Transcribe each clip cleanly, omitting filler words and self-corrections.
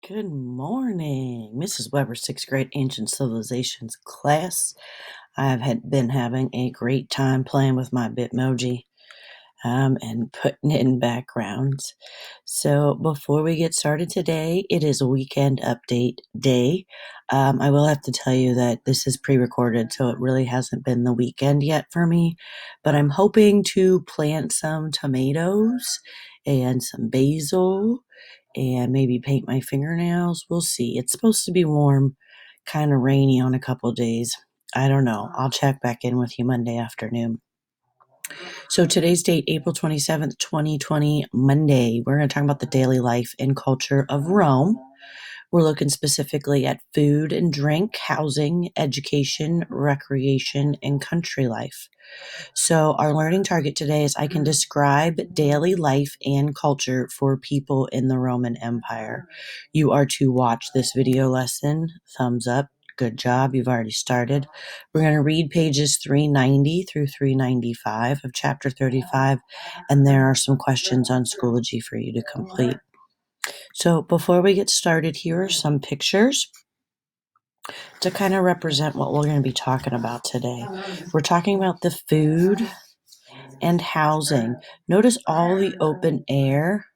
Good morning, Mrs. Weber, sixth grade Ancient Civilizations class. Been having a great time playing with my Bitmoji and putting in backgrounds. So before we get started today, it is a weekend update day. I will have to tell you that this is pre-recorded, so it really hasn't been the weekend yet for me, but I'm hoping to plant some tomatoes and some basil and maybe paint my fingernails. We'll see. It's supposed to be warm, kind of rainy on a couple days. I don't know. I'll check back in with you Monday afternoon. So today's date, April 27th, 2020, Monday. We're going to talk about the daily life and culture of Rome. We're looking specifically at food and drink, housing, education, recreation, and country life. So our learning target today is I can describe daily life and culture for people in the Roman Empire. You are to watch this video lesson. Thumbs up. Good job. You've already started. We're going to read pages 390 through 395 of chapter 35, and there are some questions on Schoology for you to complete. So before we get started, here are some pictures to kind of represent what we're going to be talking about today. We're talking about the food and housing. Notice all the open air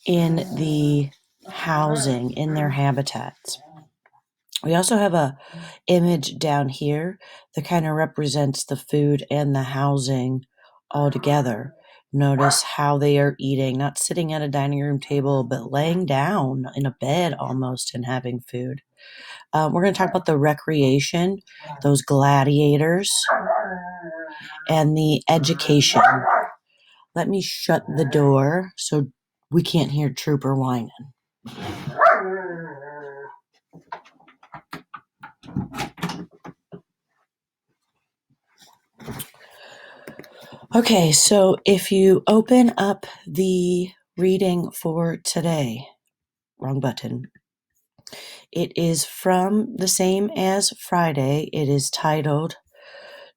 in the housing, in their habitats. We also have a image down here that kind of represents the food and the housing all together. Notice how they are eating, not sitting at a dining room table, but laying down in a bed almost and having food. We're going to talk about the recreation, those gladiators, and the education. Let me shut the door so we can't hear Trooper whining. Okay, so if you open up the reading for today, wrong button, it is from the same as Friday. It is titled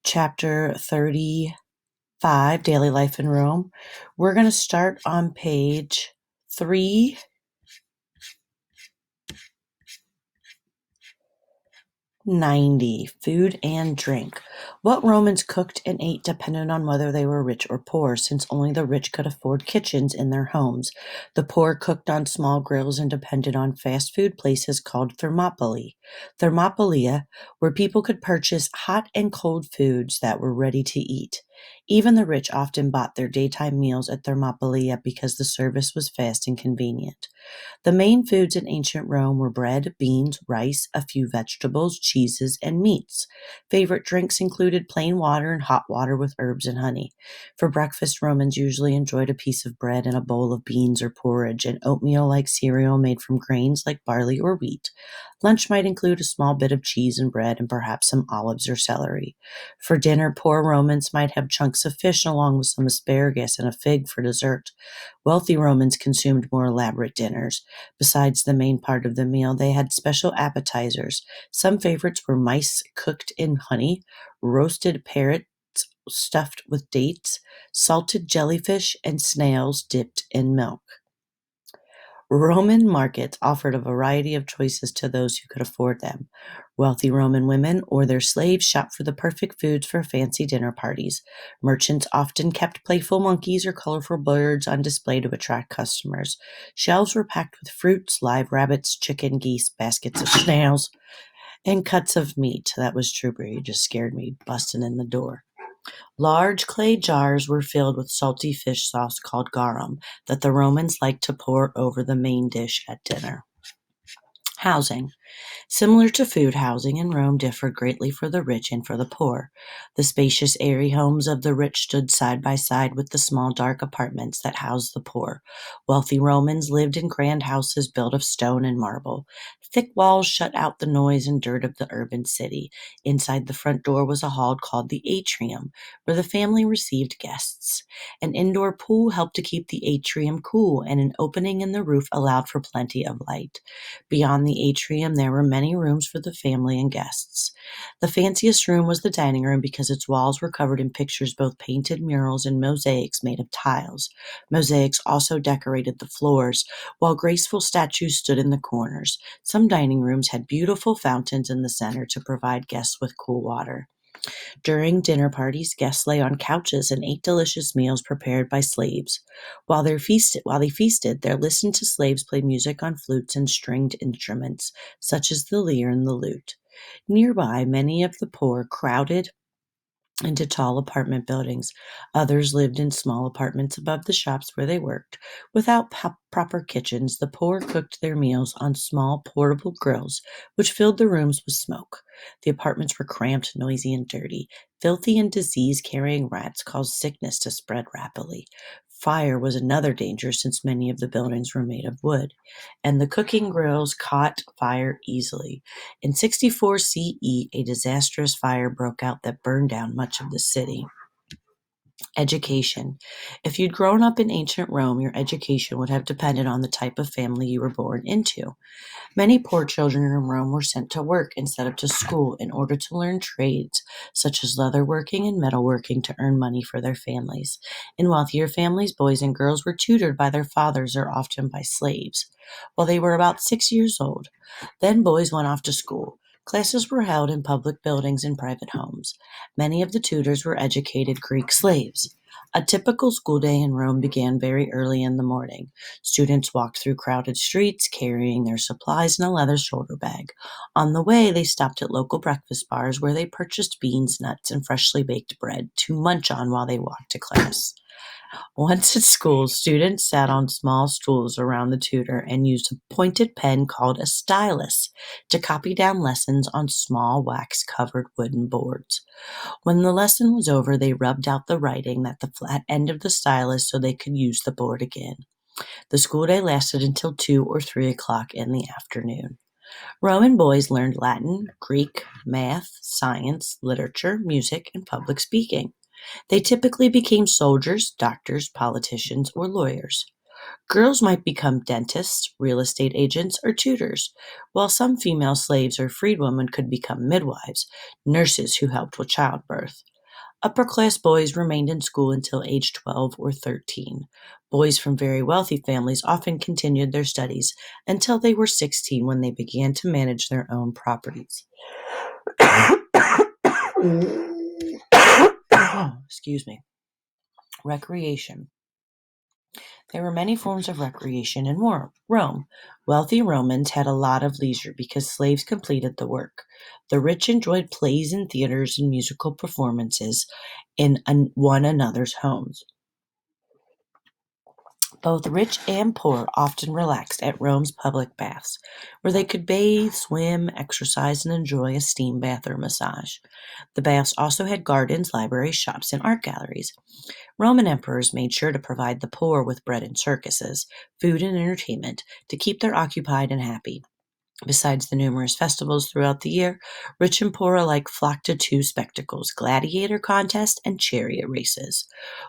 Chapter 35, Daily Life in Rome. We're going to start on page 390, food and drink. What Romans cooked and ate depended on whether they were rich or poor, since only the rich could afford kitchens in their homes. The poor cooked on small grills and depended on fast food places called thermopylae. Thermopolia, where people could purchase hot and cold foods that were ready to eat. Even the rich often bought their daytime meals at Thermopylae because the service was fast and convenient. The main foods in ancient Rome were bread, beans, rice, a few vegetables, cheeses, and meats. Favorite drinks included plain water and hot water with herbs and honey. For breakfast, Romans usually enjoyed a piece of bread and a bowl of beans or porridge, and oatmeal-like cereal made from grains like barley or wheat. Lunch might include a small bit of cheese and bread and perhaps some olives or celery. For dinner, poor Romans might have chunks of fish along with some asparagus and a fig for dessert. Wealthy Romans consumed more elaborate dinners. Besides the main part of the meal, they had special appetizers. Some favorites were mice cooked in honey, roasted parrots stuffed with dates, salted jellyfish, and snails dipped in milk. Roman markets offered a variety of choices to those who could afford them. Wealthy Roman women or their slaves shopped for the perfect foods for fancy dinner parties. Merchants often kept playful monkeys or colorful birds on display to attract customers. Shelves were packed with fruits, live rabbits, chicken, geese, baskets of snails, and cuts of meat. That was Trooper. He just scared me busting in the door. Large clay jars were filled with salty fish sauce called garum that the Romans liked to pour over the main dish at dinner. Housing. Similar to food, housing in Rome differed greatly for the rich and for the poor. The spacious, airy homes of the rich stood side by side with the small, dark apartments that housed the poor. Wealthy Romans lived in grand houses built of stone and marble. Thick walls shut out the noise and dirt of the urban city. Inside the front door was a hall called the atrium, where the family received guests. An indoor pool helped to keep the atrium cool, and an opening in the roof allowed for plenty of light. Beyond the atrium, there were many rooms for the family and guests. The fanciest room was the dining room because its walls were covered in pictures, both painted murals and mosaics made of tiles. Mosaics also decorated the floors, while graceful statues stood in the corners. Some dining rooms had beautiful fountains in the center to provide guests with cool water. During dinner parties, guests lay on couches and ate delicious meals prepared by slaves. While they feasted, they listened to slaves play music on flutes and stringed instruments, such as the lyre and the lute. Nearby, many of the poor crowded into tall apartment buildings. Others lived in small apartments above the shops where they worked. Without proper kitchens, the poor cooked their meals on small portable grills, which filled the rooms with smoke. The apartments were cramped, noisy, and dirty. Filthy and disease-carrying rats caused sickness to spread rapidly. Fire was another danger since many of the buildings were made of wood, and the cooking grills caught fire easily. In 64 CE, a disastrous fire broke out that burned down much of the city. Education. If you'd grown up in ancient Rome, your education would have depended on the type of family you were born into. Many poor children in Rome were sent to work instead of to school in order to learn trades such as leatherworking and metalworking to earn money for their families. In wealthier families, boys and girls were tutored by their fathers or often by slaves while they were about 6 years old. Then boys went off to school. Classes were held in public buildings and private homes. Many of the tutors were educated Greek slaves. A typical school day in Rome began very early in the morning. Students walked through crowded streets, carrying their supplies in a leather shoulder bag. On the way, they stopped at local breakfast bars where they purchased beans, nuts, and freshly baked bread to munch on while they walked to class. Once at school, students sat on small stools around the tutor and used a pointed pen called a stylus to copy down lessons on small wax-covered wooden boards. When the lesson was over, they rubbed out the writing at the flat end of the stylus so they could use the board again. The school day lasted until 2 or 3 o'clock in the afternoon. Roman boys learned Latin, Greek, math, science, literature, music, and public speaking. They typically became soldiers, doctors, politicians, or lawyers. Girls might become dentists, real estate agents, or tutors, while some female slaves or freedwomen could become midwives, nurses who helped with childbirth. Upper-class boys remained in school until age 12 or 13. Boys from very wealthy families often continued their studies until they were 16 when they began to manage their own properties. Excuse me. Recreation. There were many forms of recreation in Rome. Wealthy Romans had a lot of leisure because slaves completed the work. The rich enjoyed plays and theaters and musical performances in one another's homes. Both rich and poor often relaxed at Rome's public baths, where they could bathe, swim, exercise, and enjoy a steam bath or massage. The baths also had gardens, libraries, shops, and art galleries. Roman emperors made sure to provide the poor with bread and circuses, food and entertainment to keep them occupied and happy. Besides the numerous festivals throughout the year, rich and poor alike flocked to two spectacles: gladiator contests and chariot races.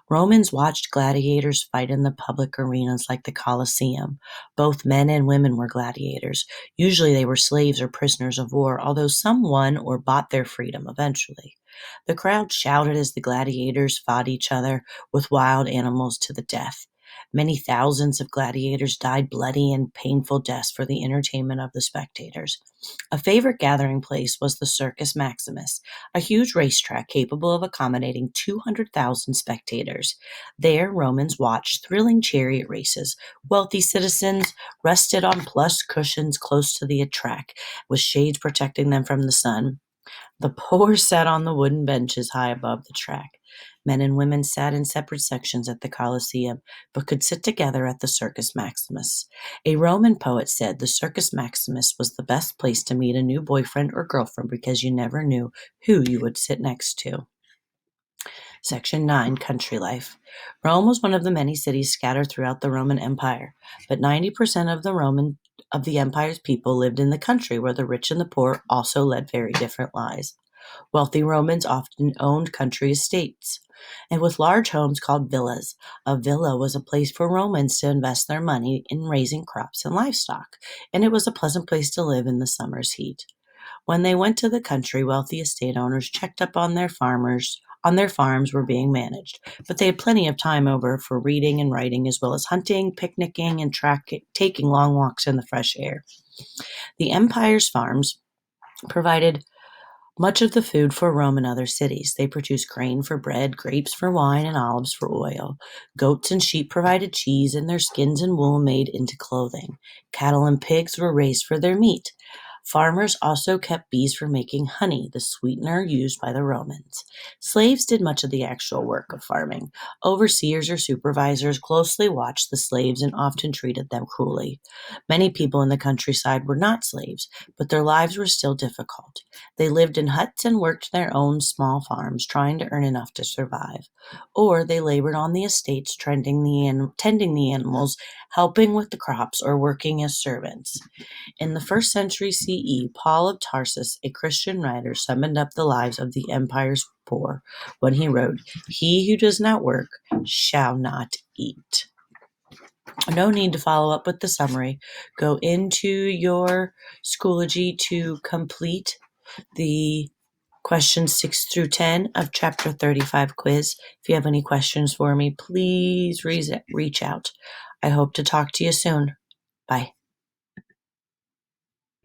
Romans watched gladiators fight in the public arenas like the Colosseum. Both men and women were gladiators. Usually they were slaves or prisoners of war, although some won or bought their freedom eventually. The crowd shouted as the gladiators fought each other with wild animals to the death. Many thousands of gladiators died bloody and painful deaths for the entertainment of the spectators. A favorite gathering place was the Circus Maximus, a huge racetrack capable of accommodating 200,000 spectators. There, Romans watched thrilling chariot races. Wealthy citizens rested on plush cushions close to the track, with shades protecting them from the sun. The poor sat on the wooden benches high above the track. Men and women sat in separate sections at the Colosseum, but could sit together at the Circus Maximus. A Roman poet said the Circus Maximus was the best place to meet a new boyfriend or girlfriend because you never knew who you would sit next to. Section 9. Country Life. Rome was one of the many cities scattered throughout the Roman Empire, but 90% of the empire's people lived in the country, where the rich and the poor also led very different lives. Wealthy Romans often owned country estates, and with large homes called villas. A villa was a place for Romans to invest their money in raising crops and livestock, and it was a pleasant place to live in the summer's heat. When they went to the country, wealthy estate owners checked up on their farms were being managed, but they had plenty of time over for reading and writing, as well as hunting, picnicking, and taking long walks in the fresh air. The empire's farms provided much of the food for Rome and other cities. They produced grain for bread, grapes for wine, and olives for oil. Goats and sheep provided cheese, and their skins and wool made into clothing. Cattle and pigs were raised for their meat. Farmers also kept bees for making honey, the sweetener used by the Romans. Slaves did much of the actual work of farming. Overseers or supervisors closely watched the slaves and often treated them cruelly. Many people in the countryside were not slaves, but their lives were still difficult. They lived in huts and worked their own small farms, trying to earn enough to survive. Or they labored on the estates, tending the animals, helping with the crops, or working as servants. In the 1st century CE, Paul of Tarsus, a Christian writer, summed up the lives of the empire's poor when he wrote, "He who does not work shall not eat." No need to follow up with the summary. Go into your Schoology to complete the questions 6 through 10 of Chapter 35 quiz. If you have any questions for me, please reach out. I hope to talk to you soon. Bye.